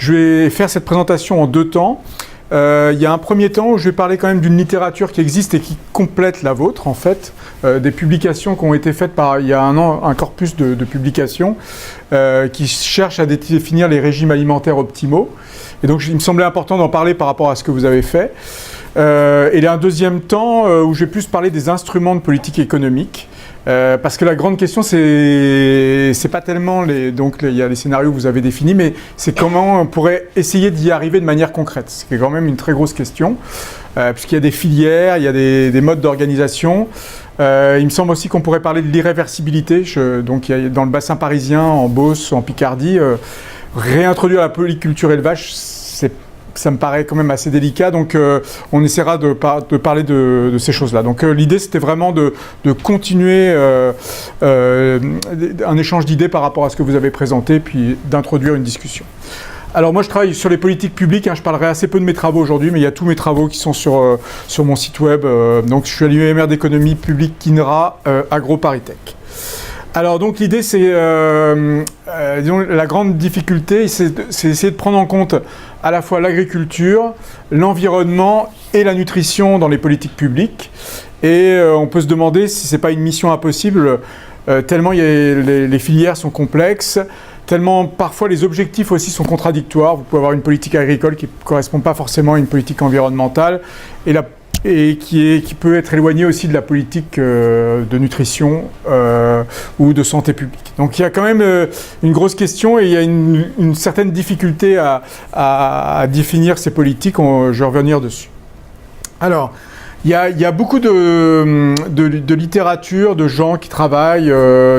Je vais faire cette présentation en deux temps. Il y a un premier temps où je vais parler quand même d'une littérature qui existe et qui complète la vôtre, en fait. Des publications qui ont été faites il y a un an, un corpus de publications qui cherchent à définir les régimes alimentaires optimaux. Et donc, il me semblait important d'en parler par rapport à ce que vous avez fait. Et il y a un deuxième temps où je vais plus parler des instruments de politique économique. Parce que la grande question, c'est pas tellement donc il y a les scénarios que vous avez définis, mais c'est comment on pourrait essayer d'y arriver de manière concrète. C'est quand même une très grosse question, puisqu'il y a des filières, il y a des modes d'organisation. Il me semble aussi qu'on pourrait parler de l'irréversibilité. Donc il y a, dans le bassin parisien, en Beauce, en Picardie, réintroduire la polyculture élevage, ça me paraît quand même assez délicat, donc on essaiera de parler de ces choses-là. Donc l'idée, c'était vraiment de continuer un échange d'idées par rapport à ce que vous avez présenté, puis d'introduire une discussion. Alors moi, je travaille sur les politiques publiques, je parlerai assez peu de mes travaux aujourd'hui, mais il y a tous mes travaux qui sont sur mon site web. Donc je suis à l'UMR d'économie publique KINRA, AgroParisTech. Alors donc l'idée, c'est, disons, la grande difficulté, c'est essayer de prendre en compte à la fois l'agriculture, l'environnement et la nutrition dans les politiques publiques. Et on peut se demander si c'est pas une mission impossible, tellement les filières sont complexes, tellement parfois les objectifs aussi sont contradictoires. Vous pouvez avoir une politique agricole qui ne correspond pas forcément à une politique environnementale et qui peut être éloignée aussi de la politique de nutrition ou de santé publique. Donc il y a quand même une grosse question et il y a une certaine difficulté à définir ces politiques. Je vais revenir dessus. Alors, il y a beaucoup de littérature, de gens qui travaillent,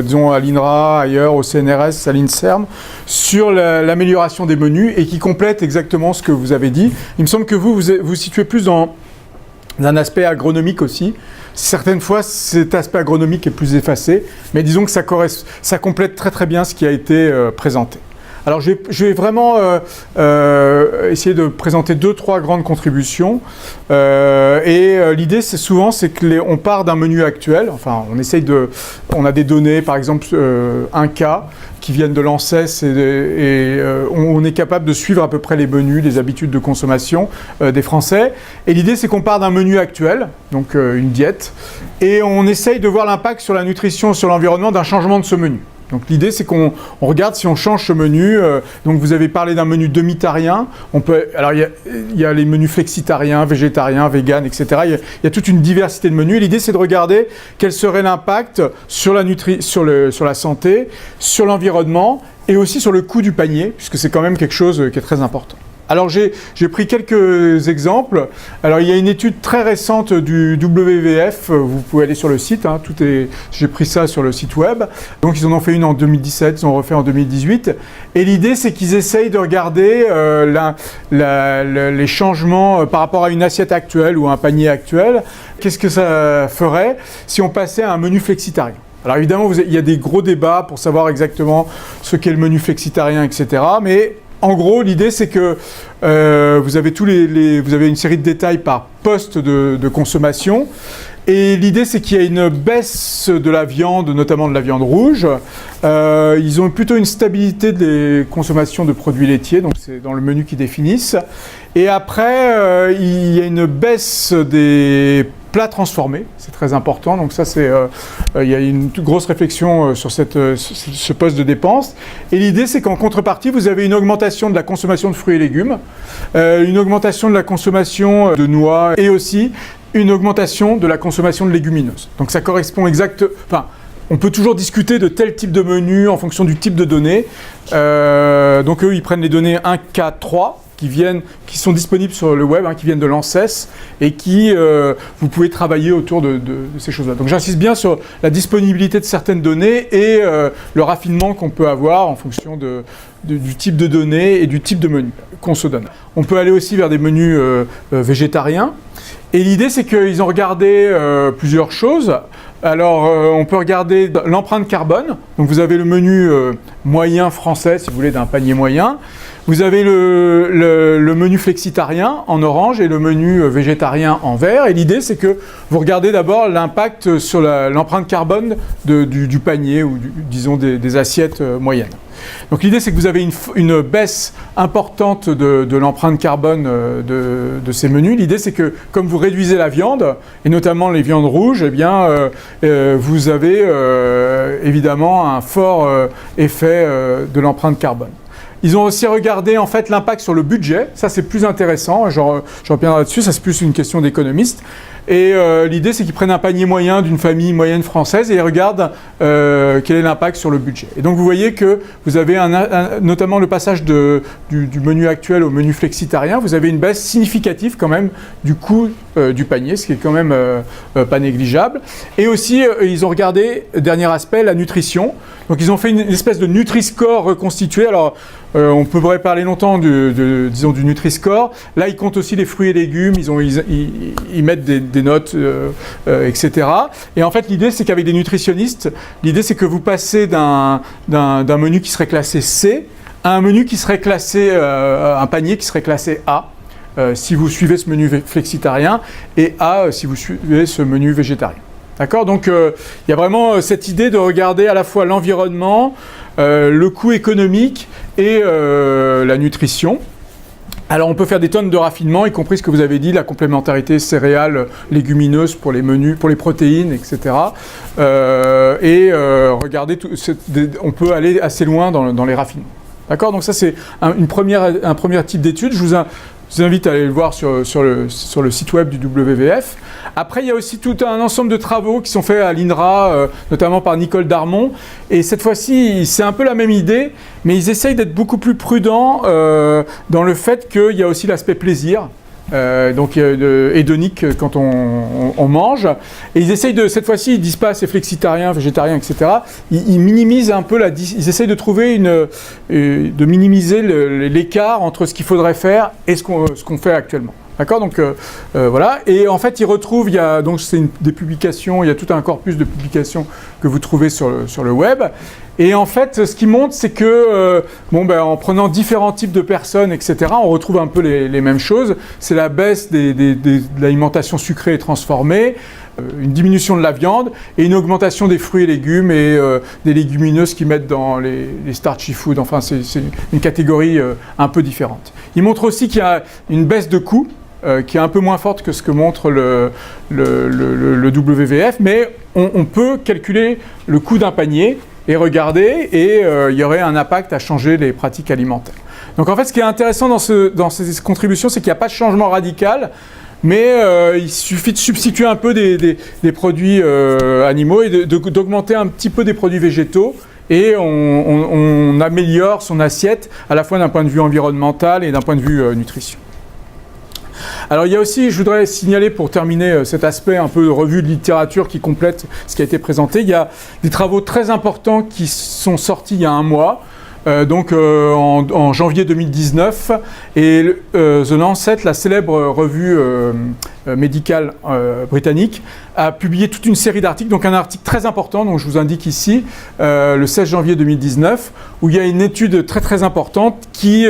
disons à l'INRA, ailleurs, au CNRS, à l'INSERM, sur l'amélioration des menus et qui complètent exactement ce que vous avez dit. Il me semble que vous situez plus dans un aspect agronomique aussi. Certaines fois, cet aspect agronomique est plus effacé, mais disons que ça complète très très bien ce qui a été présenté. Alors je vais vraiment essayer de présenter 2-3 grandes contributions. L'idée, c'est que on part d'un menu actuel. Enfin, on a des données, par exemple, un cas qui viennent de l'ANSES on est capable de suivre à peu près les menus, les habitudes de consommation des Français. Et l'idée, c'est qu'on part d'un menu actuel, donc une diète, et on essaye de voir l'impact sur la nutrition, sur l'environnement d'un changement de ce menu. Donc l'idée, c'est qu'on regarde si on change ce menu. Donc vous avez parlé d'un menu demi-tarien. Alors il y a les menus flexitariens, végétariens, véganes, etc. Il y a toute une diversité de menus. L'idée, c'est de regarder quel serait l'impact sur la santé, sur l'environnement et aussi sur le coût du panier, puisque c'est quand même quelque chose qui est très important. Alors j'ai pris quelques exemples. Alors il y a une étude très récente du WWF, vous pouvez aller sur le site, j'ai pris ça sur le site web. Donc ils en ont fait une en 2017, ils en ont refait en 2018. Et l'idée, c'est qu'ils essayent de regarder les changements par rapport à une assiette actuelle ou un panier actuel. Qu'est-ce que ça ferait si on passait à un menu flexitarien ? Alors évidemment, il y a des gros débats pour savoir exactement ce qu'est le menu flexitarien, etc. Mais en gros, l'idée, c'est que vous avez une série de détails par poste de consommation. Et l'idée, c'est qu'il y a une baisse de la viande, notamment de la viande rouge. Ils ont plutôt une stabilité des consommations de produits laitiers, donc c'est dans le menu qu'ils définissent. Et après, il y a une baisse des plats transformés, c'est très important. Donc ça, il y a une grosse réflexion sur ce poste de dépense. Et l'idée, c'est qu'en contrepartie, vous avez une augmentation de la consommation de fruits et légumes, une augmentation de la consommation de noix et aussi une augmentation de la consommation de légumineuses. Donc ça correspond on peut toujours discuter de tel type de menu en fonction du type de données. Donc eux, ils prennent les données 1, 4, 3 qui sont disponibles sur le web, qui viennent de l'ANSES et vous pouvez travailler autour de ces choses-là. Donc j'insiste bien sur la disponibilité de certaines données et le raffinement qu'on peut avoir en fonction du type de données et du type de menu qu'on se donne. On peut aller aussi vers des menus végétariens. Et l'idée, c'est qu'ils ont regardé plusieurs choses. Alors, on peut regarder l'empreinte carbone. Donc, vous avez le menu moyen français, si vous voulez, d'un panier moyen. Vous avez le menu flexitarien en orange et le menu végétarien en vert. Et l'idée, c'est que vous regardez d'abord l'impact sur l'empreinte carbone du panier ou, disons, des assiettes moyennes. Donc l'idée, c'est que vous avez une baisse importante de l'empreinte carbone de ces menus. L'idée, c'est que comme vous réduisez la viande, et notamment les viandes rouges, eh bien, vous avez évidemment un fort effet de l'empreinte carbone. Ils ont aussi regardé en fait l'impact sur le budget. Ça, c'est plus intéressant. Je reviendrai là-dessus. Ça, c'est plus une question d'économiste. Et l'idée, c'est qu'ils prennent un panier moyen d'une famille moyenne française et ils regardent quel est l'impact sur le budget. Et donc, vous voyez que vous avez notamment le passage du menu actuel au menu flexitarien. Vous avez une baisse significative quand même du coût du panier, ce qui est quand même pas négligeable. Et aussi, ils ont regardé, dernier aspect, la nutrition. Donc, ils ont fait une espèce de Nutri-Score reconstitué. Alors, on pourrait parler longtemps disons, du Nutri-Score. Là, ils comptent aussi les fruits et légumes. Ils mettent des notes, etc. Et en fait, l'idée, c'est qu'avec des nutritionnistes, l'idée, c'est que vous passez d'un menu qui serait classé C à un menu qui serait classé, un panier qui serait classé A. Si vous suivez ce menu flexitarien, et A si vous suivez ce menu végétarien. D'accord ? Donc, il y a vraiment cette idée de regarder à la fois l'environnement, le coût économique et la nutrition. Alors, on peut faire des tonnes de raffinement, y compris ce que vous avez dit, la complémentarité céréales, légumineuses pour les menus, pour les protéines, etc. Regardez, on peut aller assez loin dans les raffinements. D'accord ? Donc ça, c'est un premier type d'étude. Je vous invite à aller le voir sur le site web du WWF. Après, il y a aussi tout un ensemble de travaux qui sont faits à l'INRA, notamment par Nicole Darmon. Et cette fois-ci, c'est un peu la même idée, mais ils essayent d'être beaucoup plus prudents dans le fait qu'il y a aussi l'aspect plaisir. Donc hédonique quand on mange, et ils essayent cette fois-ci, ils disent pas c'est flexitarien, végétarien, etc. Ils minimisent un peu ils essayent de trouver de minimiser l'écart entre ce qu'il faudrait faire et ce qu'on fait actuellement. D'accord, donc voilà. Et en fait, ils retrouvent, donc c'est des publications, il y a tout un corpus de publications que vous trouvez sur le web. Et en fait, ce qui montre, c'est que, en prenant différents types de personnes, etc., on retrouve un peu les mêmes choses. C'est la baisse de l'alimentation sucrée et transformée, une diminution de la viande et une augmentation des fruits et légumes et des légumineuses qu'ils mettent dans les starchy foods. Enfin, c'est une catégorie un peu différente. Ils montrent aussi qu'il y a une baisse de coûts qui est un peu moins forte que ce que montre le WWF, mais on peut calculer le coût d'un panier et regarder, et il y aurait un impact à changer les pratiques alimentaires. Donc en fait, ce qui est intéressant dans ces contributions, c'est qu'il n'y a pas de changement radical, mais il suffit de substituer un peu des produits animaux et d'augmenter un petit peu des produits végétaux, et on améliore son assiette à la fois d'un point de vue environnemental et d'un point de vue nutrition. Alors il y a aussi, je voudrais signaler pour terminer cet aspect un peu de revue de littérature qui complète ce qui a été présenté, il y a des travaux très importants qui sont sortis il y a un mois, en janvier 2019, et The Lancet, la célèbre revue médicale britannique, a publié toute une série d'articles, donc un article très important, dont je vous indique ici, le 16 janvier 2019, où il y a une étude très très importante qui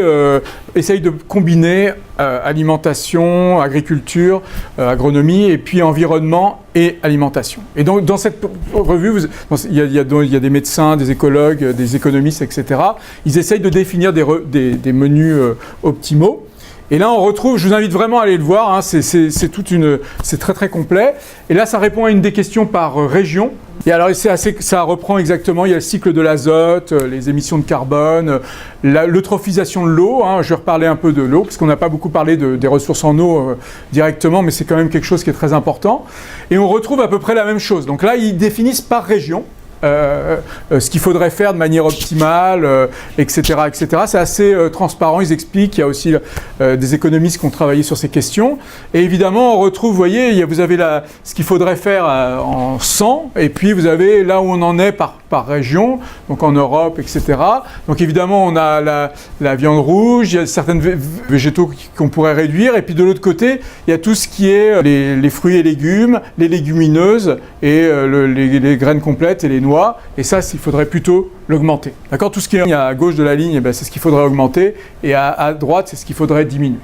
essaye de combiner alimentation, agriculture, agronomie, et puis environnement et alimentation. Et donc dans cette revue, il y a des médecins, des écologues, des économistes, etc. Ils essayent de définir des menus optimaux. Et là, on retrouve, je vous invite vraiment à aller le voir, hein, c'est très très complet. Et là, ça répond à une des questions par région. Et alors, ça reprend exactement, il y a le cycle de l'azote, les émissions de carbone, l'eutrophisation de l'eau. Hein, je vais reparler un peu de l'eau, parce qu'on n'a pas beaucoup parlé des ressources en eau directement, mais c'est quand même quelque chose qui est très important. Et on retrouve à peu près la même chose. Donc là, ils définissent par région. Ce qu'il faudrait faire de manière optimale, etc., etc. C'est assez transparent, ils expliquent. Il y a aussi des économistes qui ont travaillé sur ces questions. Et évidemment, on retrouve, vous voyez, vous avez ce qu'il faudrait faire en 100, et puis vous avez là où on en est par région, donc en Europe, etc. Donc évidemment, on a la viande rouge, il y a certains végétaux qu'on pourrait réduire, et puis de l'autre côté, il y a tout ce qui est les fruits et légumes, les légumineuses, et les graines complètes et les noix. Et ça, il faudrait plutôt l'augmenter. D'accord ? Tout ce qui est à gauche de la ligne, c'est ce qu'il faudrait augmenter, et à droite, c'est ce qu'il faudrait diminuer.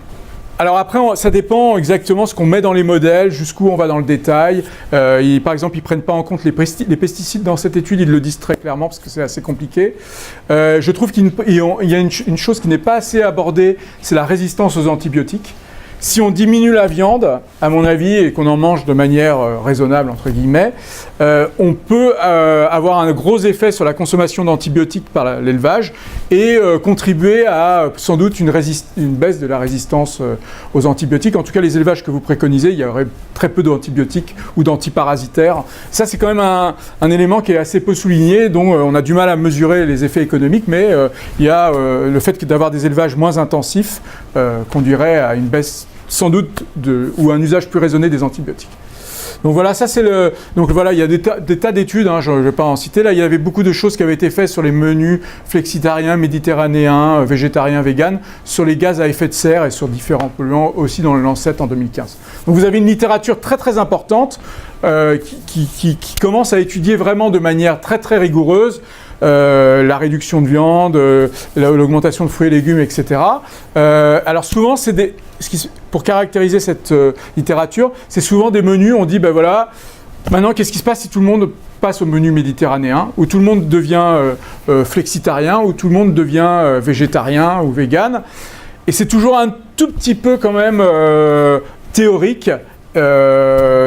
Alors après, ça dépend exactement ce qu'on met dans les modèles, jusqu'où on va dans le détail. Par exemple, ils ne prennent pas en compte les pesticides dans cette étude, ils le disent très clairement parce que c'est assez compliqué. Je trouve qu'il y a une chose qui n'est pas assez abordée, c'est la résistance aux antibiotiques. Si on diminue la viande, à mon avis, et qu'on en mange de manière raisonnable, entre guillemets, on peut avoir un gros effet sur la consommation d'antibiotiques par l'élevage et contribuer à, sans doute, une baisse de la résistance aux antibiotiques. En tout cas, les élevages que vous préconisez, il y aurait très peu d'antibiotiques ou d'antiparasitaires. Ça, c'est quand même un élément qui est assez peu souligné, dont on a du mal à mesurer les effets économiques, mais il y a le fait d'avoir des élevages moins intensifs conduirait à une baisse sans doute ou un usage plus raisonné des antibiotiques. Donc voilà, ça c'est le. Donc voilà, il y a des tas d'études, hein, je ne vais pas en citer. Là, il y avait beaucoup de choses qui avaient été faites sur les menus flexitariens, méditerranéens, végétariens, véganes, sur les gaz à effet de serre et sur différents polluants, aussi dans le Lancet en 2015. Donc vous avez une littérature très très importante qui commence à étudier vraiment de manière très très rigoureuse la réduction de viande, l'augmentation de fruits et légumes, etc. Alors souvent, pour caractériser cette littérature, c'est souvent des menus, on dit, ben voilà, maintenant qu'est-ce qui se passe si tout le monde passe au menu méditerranéen, où tout le monde devient flexitarien, où tout le monde devient végétarien ou vegan. Et c'est toujours un tout petit peu quand même théorique.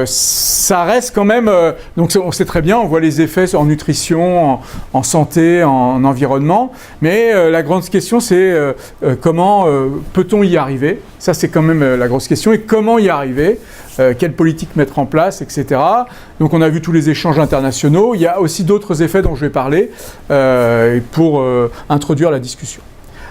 Ça reste quand même, donc on sait très bien, on voit les effets en nutrition, en santé, en environnement, mais la grande question c'est comment peut-on y arriver? Ça c'est quand même la grosse question, et comment y arriver? Quelle politique mettre en place, etc. Donc on a vu tous les échanges internationaux, il y a aussi d'autres effets dont je vais parler pour introduire la discussion.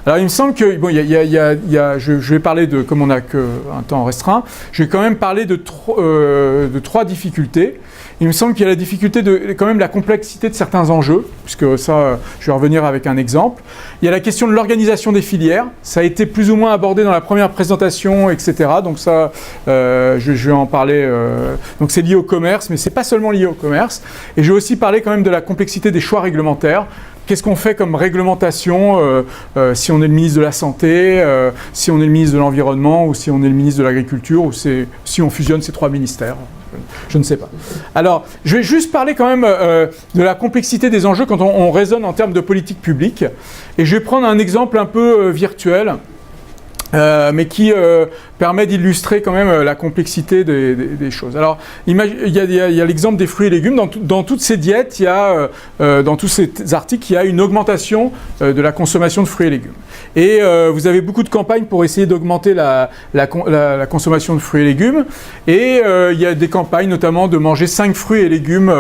Alors il me semble que, bon, je vais parler de, comme on n'a qu'un temps restreint, je vais quand même parler de trois difficultés. Il me semble qu'il y a la difficulté de quand même la complexité de certains enjeux, puisque ça, je vais revenir avec un exemple. Il y a la question de l'organisation des filières, ça a été plus ou moins abordé dans la première présentation, etc. Donc ça, je vais en parler. Donc c'est lié au commerce, mais c'est pas seulement lié au commerce. Et je vais aussi parler quand même de la complexité des choix réglementaires. Qu'est-ce qu'on fait comme réglementation si on est le ministre de la Santé, si on est le ministre de l'Environnement ou si on est le ministre de l'Agriculture ou si on fusionne ces trois ministères? Je ne sais pas. Alors, je vais juste parler quand même de la complexité des enjeux quand on raisonne en termes de politique publique. Et je vais prendre un exemple un peu virtuel. Mais qui permet d'illustrer quand même la complexité des choses. Alors, il y a l'exemple des fruits et légumes. Dans toutes ces diètes, il y a, dans tous ces articles, il y a une augmentation de la consommation de fruits et légumes. Et vous avez beaucoup de campagnes pour essayer d'augmenter la consommation de fruits et légumes. Et il y a des campagnes, notamment, de manger 5 fruits et légumes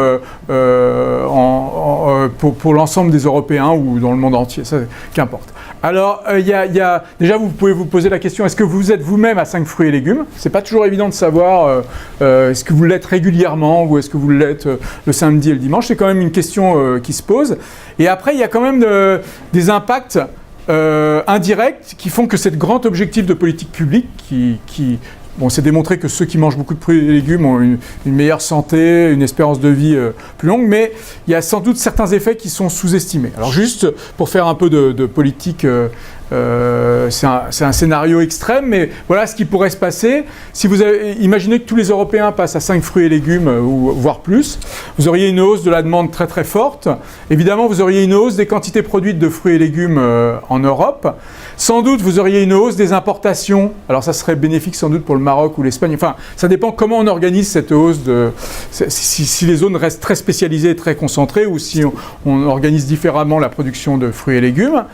pour l'ensemble des Européens ou dans le monde entier, ça, qu'importe. Alors, déjà, vous pouvez vous poser la question, est-ce que vous êtes vous-même à 5 fruits et légumes? C'est pas toujours évident de savoir, est-ce que vous l'êtes régulièrement ou est-ce que vous l'êtes le samedi et le dimanche? C'est quand même une question qui se pose. Et après, il y a quand même des impacts indirects qui font que ce grand objectif de politique publique bon, c'est démontré que ceux qui mangent beaucoup de fruits et légumes ont une meilleure santé, une espérance de vie plus longue, mais il y a sans doute certains effets qui sont sous-estimés. Alors juste pour faire un peu de politique, c'est un scénario extrême, mais voilà ce qui pourrait se passer. Si vous imaginez que tous les Européens passent à 5 fruits et légumes, ou voire plus, vous auriez une hausse de la demande très très forte. Évidemment, vous auriez une hausse des quantités produites de fruits et légumes en Europe. Sans doute, vous auriez une hausse des importations. Alors ça serait bénéfique sans doute pour le Maroc ou l'Espagne. Enfin, ça dépend comment on organise cette hausse. Si les zones restent très spécialisées et très concentrées, ou si on organise différemment la production de fruits et légumes.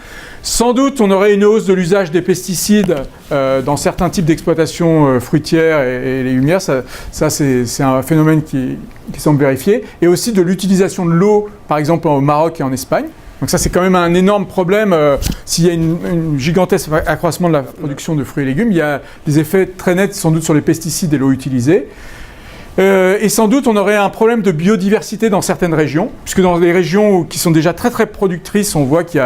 Sans doute, on aurait une hausse de l'usage des pesticides dans certains types d'exploitation fruitière et légumière. Ça c'est un phénomène qui semble vérifié. Et aussi de l'utilisation de l'eau, par exemple au Maroc et en Espagne. Donc ça, c'est quand même un énorme problème. S'il y a une gigantesque accroissement de la production de fruits et légumes, il y a des effets très nets sans doute sur les pesticides et l'eau utilisée. Et sans doute, on aurait un problème de biodiversité dans certaines régions, puisque dans les régions qui sont déjà très très productrices, on voit qu'il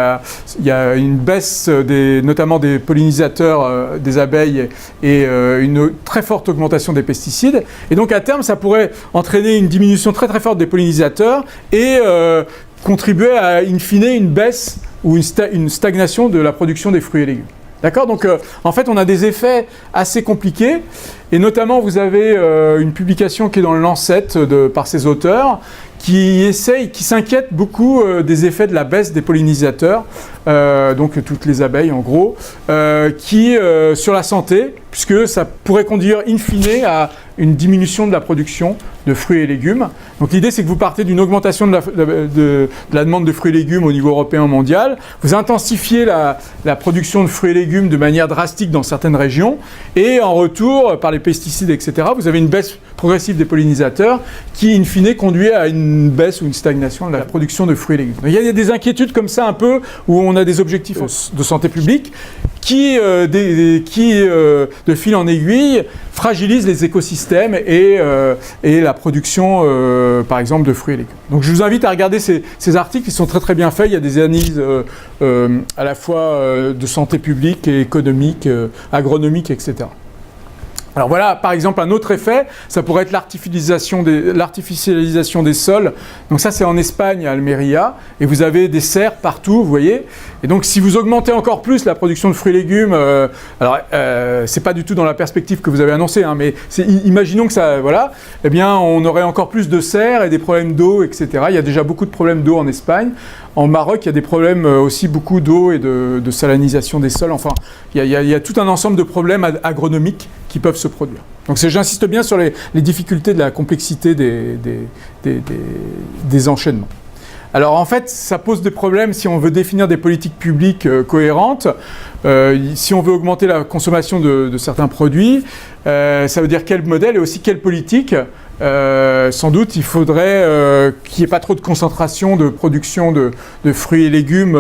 y a une baisse notamment des pollinisateurs des abeilles et une très forte augmentation des pesticides. Et donc à terme, ça pourrait entraîner une diminution très très forte des pollinisateurs et contribuer à, in fine, une baisse ou une stagnation de la production des fruits et légumes. D'accord? Donc, en fait, on a des effets assez compliqués. Et notamment, vous avez une publication qui est dans le Lancet par ses auteurs, qui s'inquiètent beaucoup des effets de la baisse des pollinisateurs, donc toutes les abeilles en gros, sur la santé, puisque ça pourrait conduire in fine à une diminution de la production de fruits et légumes. Donc l'idée, c'est que vous partez d'une augmentation de la demande de fruits et légumes au niveau européen et mondial, vous intensifiez la production de fruits et légumes de manière drastique dans certaines régions, et en retour, par les pesticides, etc., vous avez une baisse progressive des pollinisateurs qui, in fine, conduit à une baisse ou une stagnation de la production de fruits et légumes. Donc, il y a des inquiétudes comme ça un peu, où on a des objectifs de santé publique qui, de fil en aiguille, fragilisent les écosystèmes et la production, par exemple, de fruits et légumes. Donc je vous invite à regarder ces articles, qui sont très très bien faits. Il y a des analyses à la fois de santé publique et économique, agronomique, etc. Alors voilà, par exemple, un autre effet, ça pourrait être l'artificialisation des sols. Donc ça, c'est en Espagne, à Almeria, et vous avez des serres partout, vous voyez. Et donc, si vous augmentez encore plus la production de fruits et légumes, c'est pas du tout dans la perspective que vous avez annoncée, hein, mais imaginons que ça, voilà, eh bien, on aurait encore plus de serres et des problèmes d'eau, etc. Il y a déjà beaucoup de problèmes d'eau en Espagne. En Maroc, il y a des problèmes aussi beaucoup d'eau et de salinisation des sols. Enfin, il y a tout un ensemble de problèmes agronomiques qui peuvent se produire. Donc j'insiste bien sur les difficultés de la complexité des enchaînements. Alors en fait, ça pose des problèmes si on veut définir des politiques publiques cohérentes. Si on veut augmenter la consommation de certains produits, ça veut dire quel modèle et aussi quelle politique. Sans doute, il faudrait qu'il n'y ait pas trop de concentration de production de fruits et légumes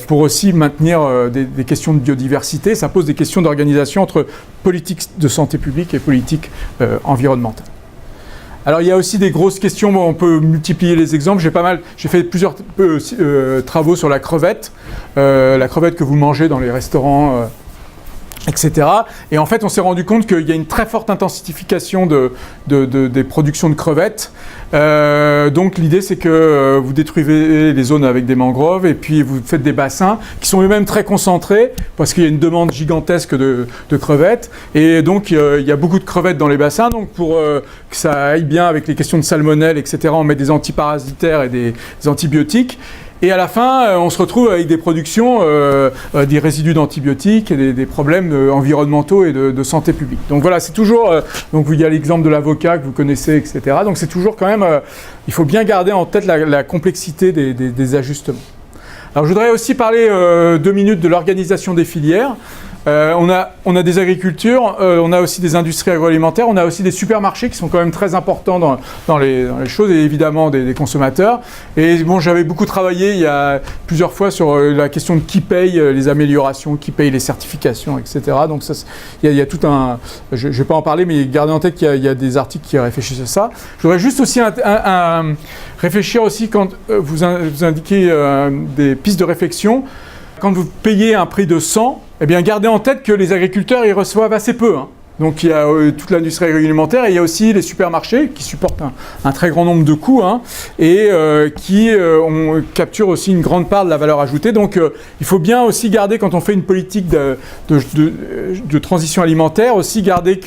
pour aussi maintenir des questions de biodiversité. Ça pose des questions d'organisation entre politique de santé publique et politique environnementale. Alors il y a aussi des grosses questions, on peut multiplier les exemples, j'ai fait plusieurs travaux sur la crevette que vous mangez dans les restaurants, etc. Et en fait, on s'est rendu compte qu'il y a une très forte intensification des productions de crevettes. Donc l'idée, c'est que vous détruisez les zones avec des mangroves et puis vous faites des bassins qui sont eux-mêmes très concentrés parce qu'il y a une demande gigantesque de crevettes. Et donc, il y a beaucoup de crevettes dans les bassins. Donc, pour que ça aille bien avec les questions de salmonelle, etc., on met des antiparasitaires et des antibiotiques. Et à la fin, on se retrouve avec des productions, des résidus d'antibiotiques et des problèmes environnementaux et de santé publique. Donc voilà, c'est toujours... donc il y a l'exemple de l'avocat que vous connaissez, etc. Donc c'est toujours quand même... il faut bien garder en tête la complexité des ajustements. Alors je voudrais aussi parler 2 minutes de l'organisation des filières. On a des agricultures, on a aussi des industries agroalimentaires, on a aussi des supermarchés qui sont quand même très importants dans les choses, et évidemment des consommateurs. Et bon, j'avais beaucoup travaillé il y a plusieurs fois sur la question de qui paye les améliorations, qui paye les certifications, etc. Donc ça, il y a tout un... Je ne vais pas en parler, mais gardez en tête qu'il y a des articles qui réfléchissent à ça. Je voudrais juste aussi réfléchir aussi quand vous indiquez des pistes de réflexion. Quand vous payez un prix de 100, eh bien, gardez en tête que les agriculteurs, ils reçoivent assez peu. Hein. Donc, il y a toute l'industrie agroalimentaire et il y a aussi les supermarchés qui supportent un très grand nombre de coûts et qui capturent aussi une grande part de la valeur ajoutée. Donc, il faut bien aussi garder, quand on fait une politique de transition alimentaire, aussi garder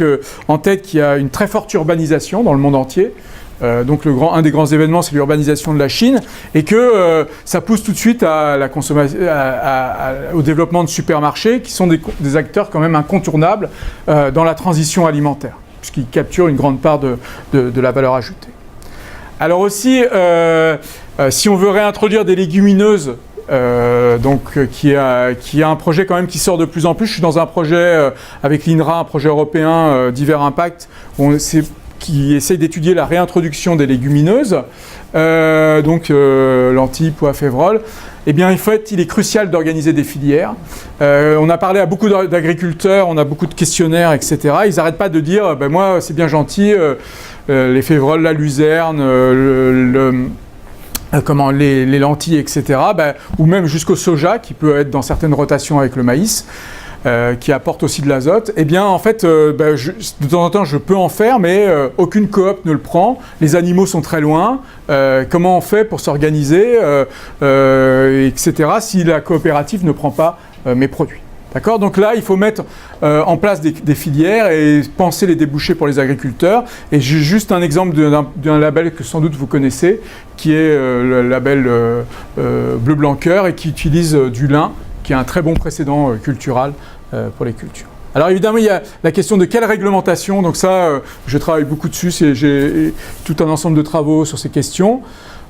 en tête qu'il y a une très forte urbanisation dans le monde entier. Donc un des grands événements, c'est l'urbanisation de la Chine, et que ça pousse tout de suite à la consommation, au développement de supermarchés, qui sont des acteurs quand même incontournables dans la transition alimentaire, puisqu'ils capturent une grande part de la valeur ajoutée. Alors aussi, si on veut réintroduire des légumineuses, qui a un projet quand même qui sort de plus en plus. Je suis dans un projet avec l'INRA, un projet européen divers impact, qui essaye d'étudier la réintroduction des légumineuses, lentilles, pois, févroles. Eh bien, il est crucial d'organiser des filières. On a parlé à beaucoup d'agriculteurs, on a beaucoup de questionnaires, etc. Ils n'arrêtent pas de dire, moi, c'est bien gentil, les févroles, la luzerne, les lentilles, etc., ou même jusqu'au soja, qui peut être dans certaines rotations avec le maïs, qui apporte aussi de l'azote, eh bien, en fait, de temps en temps, je peux en faire, mais aucune coop ne le prend. Les animaux sont très loin. Comment on fait pour s'organiser, etc., si la coopérative ne prend pas mes produits? D'accord ? Donc là, il faut mettre en place des filières et penser les débouchés pour les agriculteurs. Et j'ai juste un exemple d'un label que sans doute vous connaissez, qui est le label Bleu Blanc Cœur et qui utilise du lin, qui est un très bon précédent culturel pour les cultures. Alors évidemment, il y a la question de quelle réglementation. Donc ça, je travaille beaucoup dessus. J'ai tout un ensemble de travaux sur ces questions.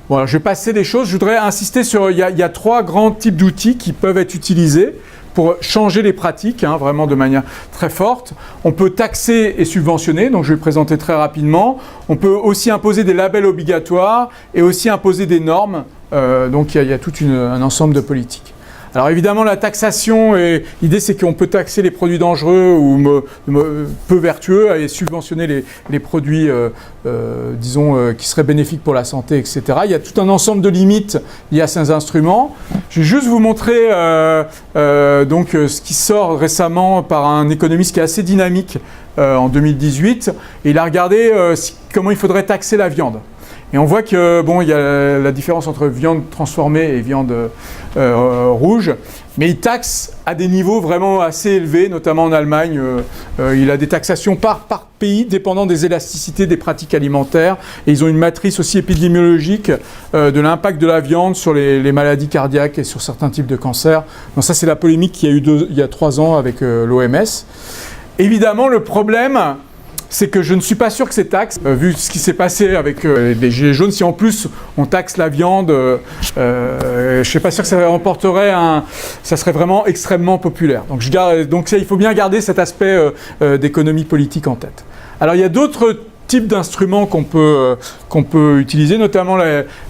Voilà, je vais passer des choses. Je voudrais insister sur... Il y a 3 grands types d'outils qui peuvent être utilisés pour changer les pratiques, vraiment de manière très forte. On peut taxer et subventionner, donc je vais le présenter très rapidement. On peut aussi imposer des labels obligatoires et aussi imposer des normes. Donc il y a tout un ensemble de politiques. Alors évidemment, la taxation, l'idée c'est qu'on peut taxer les produits dangereux ou peu vertueux et subventionner les produits, disons, qui seraient bénéfiques pour la santé, etc. Il y a tout un ensemble de limites liées à ces instruments. Je vais juste vous montrer donc, ce qui sort récemment par un économiste qui est assez dynamique en 2018. Et il a regardé comment il faudrait taxer la viande. Et on voit que, bon, il y a la différence entre viande transformée et viande rouge, mais il taxe à des niveaux vraiment assez élevés, notamment en Allemagne. Il a des taxations par pays dépendant des élasticités des pratiques alimentaires. Et ils ont une matrice aussi épidémiologique de l'impact de la viande sur les maladies cardiaques et sur certains types de cancers. Donc ça, c'est la polémique qu'il y a eu il y a 3 ans avec l'OMS. Évidemment, le problème... c'est que je ne suis pas sûr que ces taxes, vu ce qui s'est passé avec les gilets jaunes, si en plus on taxe la viande, je ne suis pas sûr que ça remporterait ça serait vraiment extrêmement populaire. Donc il faut bien garder cet aspect d'économie politique en tête. Alors il y a d'autres types d'instruments qu'on peut utiliser, notamment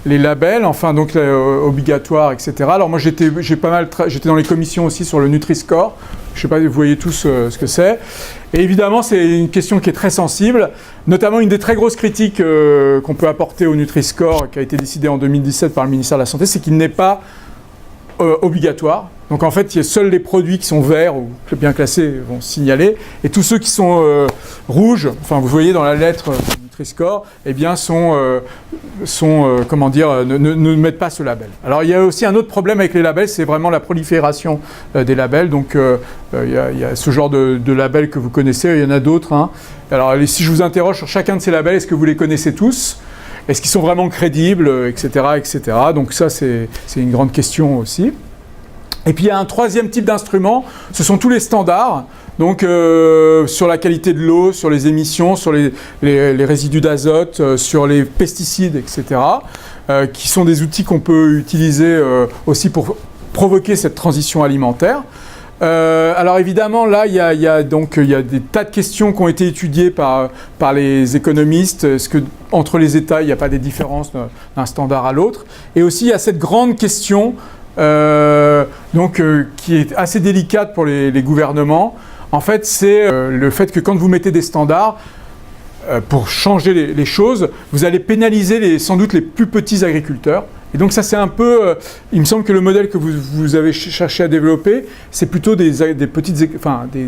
les labels, enfin donc obligatoires, etc. Alors moi j'étais dans les commissions aussi sur le Nutri-Score. Je ne sais pas, vous voyez tous ce que c'est. Et évidemment, c'est une question qui est très sensible. Notamment, une des très grosses critiques qu'on peut apporter au Nutri-Score, qui a été décidée en 2017 par le ministère de la Santé, c'est qu'il n'est pas obligatoire. Donc en fait, seuls les produits qui sont verts ou bien classés vont signaler. Et tous ceux qui sont rouges, enfin vous voyez dans la lettre Nutri-Score, eh bien ne mettent pas ce label. Alors il y a aussi un autre problème avec les labels, c'est vraiment la prolifération des labels. Donc il y a ce genre de labels que vous connaissez, il y en a d'autres. Hein. Alors si je vous interroge sur chacun de ces labels, est-ce que vous les connaissez tous ? Est-ce qu'ils sont vraiment crédibles, etc., etc. Donc ça, c'est une grande question aussi. Et puis il y a un troisième type d'instrument, ce sont tous les standards. Donc sur la qualité de l'eau, sur les émissions, sur les résidus d'azote, sur les pesticides, etc. Qui sont des outils qu'on peut utiliser aussi pour provoquer cette transition alimentaire. Alors évidemment, là, il y a des tas de questions qui ont été étudiées par les économistes. Est-ce que entre les États, il n'y a pas des différences d'un standard à l'autre ? Et aussi, il y a cette grande question qui est assez délicate pour les gouvernements. En fait, c'est le fait que quand vous mettez des standards, pour changer les choses, vous allez pénaliser sans doute les plus petits agriculteurs. Et donc ça, c'est un peu... il me semble que le modèle que vous avez cherché à développer, c'est plutôt des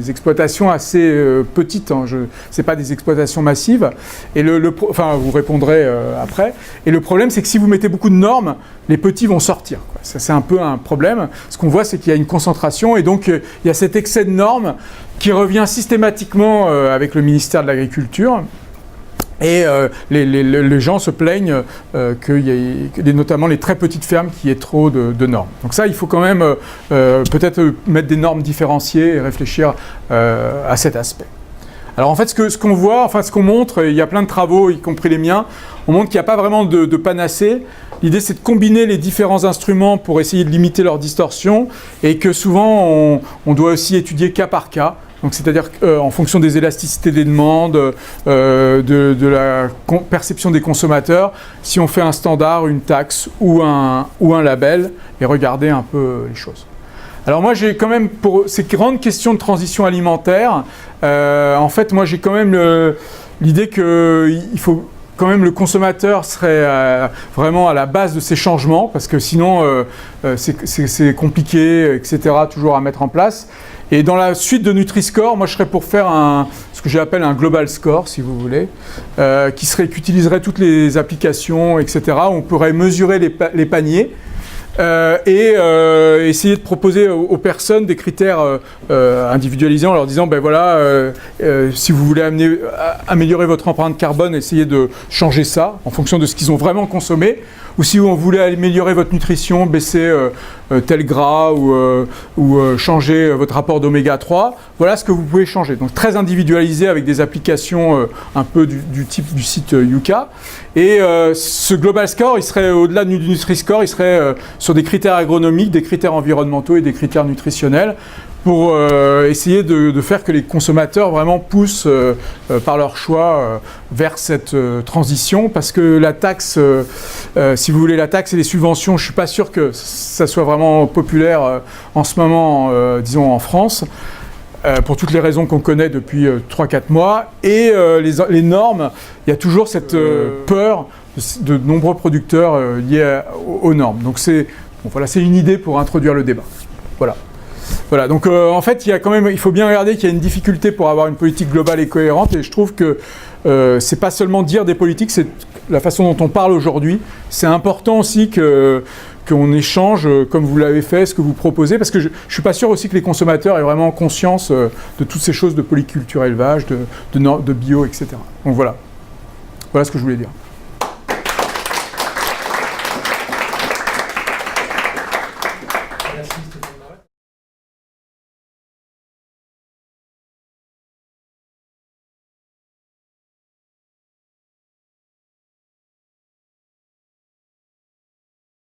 exploitations assez petites. Hein, c'est pas des exploitations massives. Et vous répondrez après. Et le problème, c'est que si vous mettez beaucoup de normes, les petits vont sortir, quoi. Ça, c'est un peu un problème. Ce qu'on voit, c'est qu'il y a une concentration. Et donc, il y a cet excès de normes qui revient systématiquement avec le ministère de l'Agriculture. Et les gens se plaignent qu'il y ait notamment les très petites fermes qu'il y ait trop de normes. Donc ça, il faut quand même peut-être mettre des normes différenciées et réfléchir à cet aspect. Alors en fait, ce qu'on voit, enfin ce qu'on montre, il y a plein de travaux, y compris les miens, on montre qu'il n'y a pas vraiment de panacée. L'idée, c'est de combiner les différents instruments pour essayer de limiter leur distorsion et que souvent, on doit aussi étudier cas par cas. Donc, c'est-à-dire en fonction des élasticités des demandes, de la perception des consommateurs, si on fait un standard, une taxe ou un label, et regarder un peu les choses. Alors moi, j'ai quand même, pour ces grandes questions de transition alimentaire, en fait, moi, j'ai quand même l'idée qu'il faut quand même le consommateur serait vraiment à la base de ces changements, parce que sinon, c'est compliqué, etc., toujours à mettre en place. Et dans la suite de Nutri-Score, moi je serais pour faire ce que j'appelle un global score, si vous voulez, qui utiliserait toutes les applications, etc., où on pourrait mesurer les paniers essayer de proposer aux personnes des critères individualisés en leur disant, ben voilà, si vous voulez améliorer votre empreinte carbone, essayez de changer ça en fonction de ce qu'ils ont vraiment consommé. Ou si vous voulez améliorer votre nutrition, baisser tel gras ou changer votre rapport d'oméga 3, voilà ce que vous pouvez changer. Donc très individualisé avec des applications un peu du type du site Yuka. Et ce Global Score, il serait au-delà du Nutri-Score, il serait sur des critères agronomiques, des critères environnementaux et des critères nutritionnels pour essayer de faire que les consommateurs vraiment poussent par leur choix vers cette transition. Parce que la taxe, si vous voulez, la taxe et les subventions, je ne suis pas sûr que ça soit vraiment populaire en ce moment, disons en France, pour toutes les raisons qu'on connaît depuis 3-4 mois. Et les normes, il y a toujours cette peur de nombreux producteurs liés aux normes. Donc c'est une idée pour introduire le débat. Voilà, donc en fait, il faut bien regarder qu'il y a une difficulté pour avoir une politique globale et cohérente, et je trouve que c'est pas seulement dire des politiques, c'est la façon dont on parle aujourd'hui. C'est important aussi qu'on échange, comme vous l'avez fait, ce que vous proposez, parce que je suis pas sûr aussi que les consommateurs aient vraiment conscience de toutes ces choses de polyculture élevage, de bio, etc. Donc voilà ce que je voulais dire. Merci.